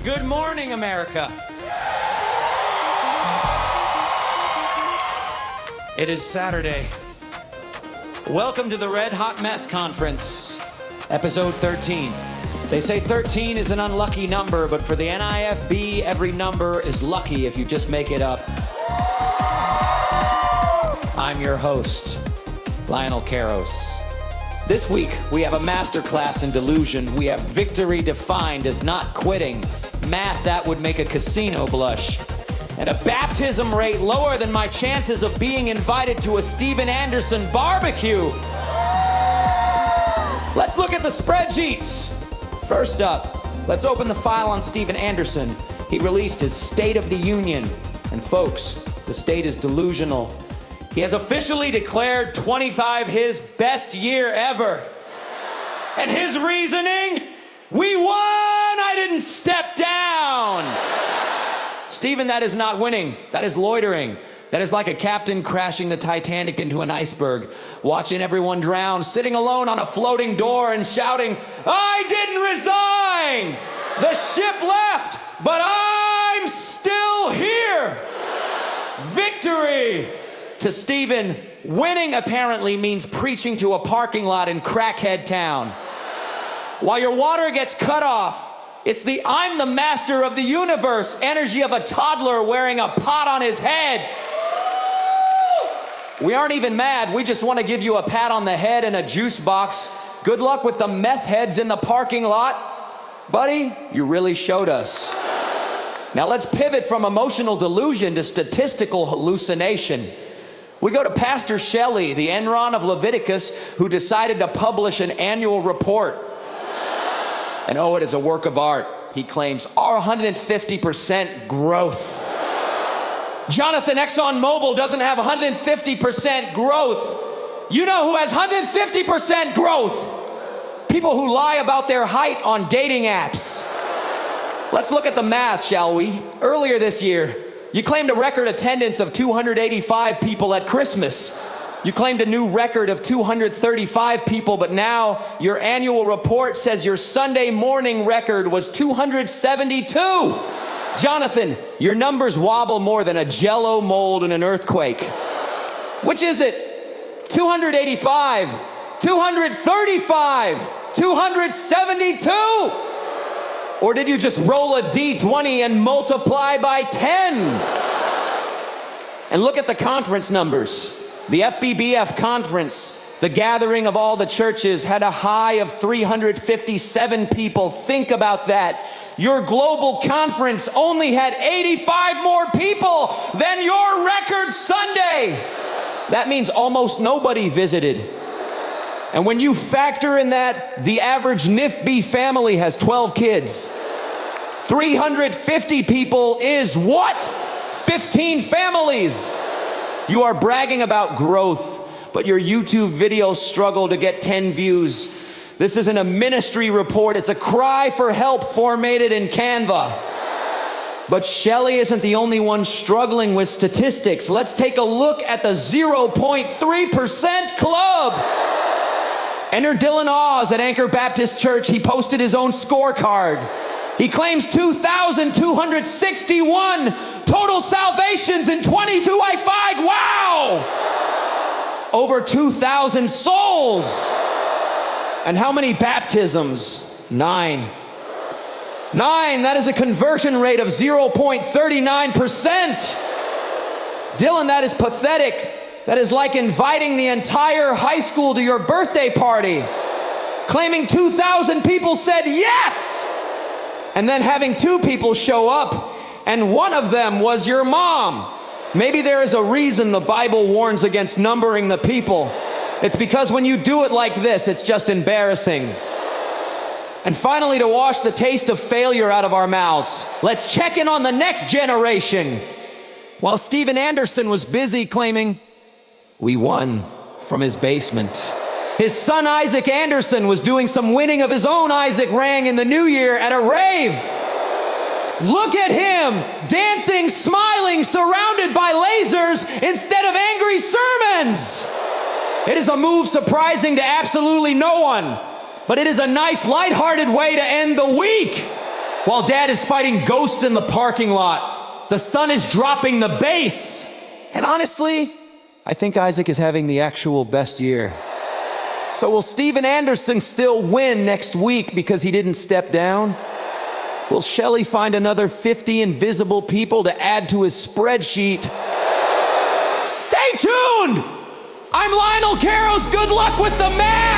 Good morning, America. It is Saturday. Welcome to the Red Hot Mess Conference, episode 13. They say 13 is an unlucky number, but for the NIFB, every number is lucky if you just make it up. I'm your host, Lionel Caros. This week, we have a masterclass in delusion. We have victory defined as not quitting. Math that would make a casino blush. And a baptism rate lower than my chances of being invited to a Steven Anderson barbecue. Let's look at the spreadsheets. First up, let's open the file on Steven Anderson. He released his State of the Union. And folks, the state is delusional. He has officially declared 25 his best year ever. And his reasoning? We won! I didn't step down! Steven, that is not winning. That is loitering. That is like a captain crashing the Titanic into an iceberg, watching everyone drown, sitting alone on a floating door and shouting, I didn't resign! The ship left, but I'm still here! Victory! To Steven, winning apparently means preaching to a parking lot in Crackhead Town. While your water gets cut off, it's the I'm the master of the universe energy of a toddler wearing a pot on his head. We aren't even mad, we just want to give you a pat on the head and a juice box. Good luck with the meth heads in the parking lot. Buddy, you really showed us. Now let's pivot from emotional delusion to statistical hallucination. We go to Pastor Shelley, the Enron of Leviticus, who decided to publish an annual report. And oh, it is a work of art. He claims 150% growth. Jonathan, ExxonMobil doesn't have 150% growth. You know who has 150% growth? People who lie about their height on dating apps. Let's look at the math, shall we? Earlier this year, you claimed a record attendance of 285 people at Christmas. You claimed a new record of 235 people, but now your annual report says your Sunday morning record was 272. Jonathan, your numbers wobble more than a Jell-O mold in an earthquake. Which is it? 285, 235, 272? Or did you just roll a D20 and multiply by 10? And look at the conference numbers. The FBBF conference, the gathering of all the churches, had a high of 357 people. Think about that. Your global conference only had 85 more people than your record Sunday. That means almost nobody visited. And when you factor in that, the average NIFB family has 12 kids. 350 people is what? 15 families. You are bragging about growth, but your YouTube videos struggle to get 10 views. This isn't a ministry report, it's a cry for help formatted in Canva. But Shelley isn't the only one struggling with statistics. Let's take a look at the 0.3% club. Enter Dillon Awes at Anchor Baptist Church. He posted his own scorecard. He claims 2,261 total salvations in 20 through I-5. Wow! Over 2,000 souls. And how many baptisms? 9. 9, that is a conversion rate of 0.39%. Dylan, that is pathetic. That is like inviting the entire high school to your birthday party, claiming 2,000 people said yes, and then having 2 people show up, and one of them was your mom. Maybe there is a reason the Bible warns against numbering the people. It's because when you do it like this, it's just embarrassing. And finally, to wash the taste of failure out of our mouths, let's check in on the next generation. While Steven Anderson was busy claiming, we won from his basement, his son Isaac Anderson was doing some winning of his own Isaac rang in the new year at a rave. Look at him, dancing, smiling, surrounded by lasers instead of angry sermons. It is a move surprising to absolutely no one, but it is a nice, lighthearted way to end the week. while Dad is fighting ghosts in the parking lot. The sun is dropping the bass. And honestly, I think Isaac is having the actual best year. So will Steven Anderson still win next week because he didn't step down? Will Shelley find another 50 invisible people to add to his spreadsheet? Stay tuned! I'm Lionel Caros. Good luck with the math!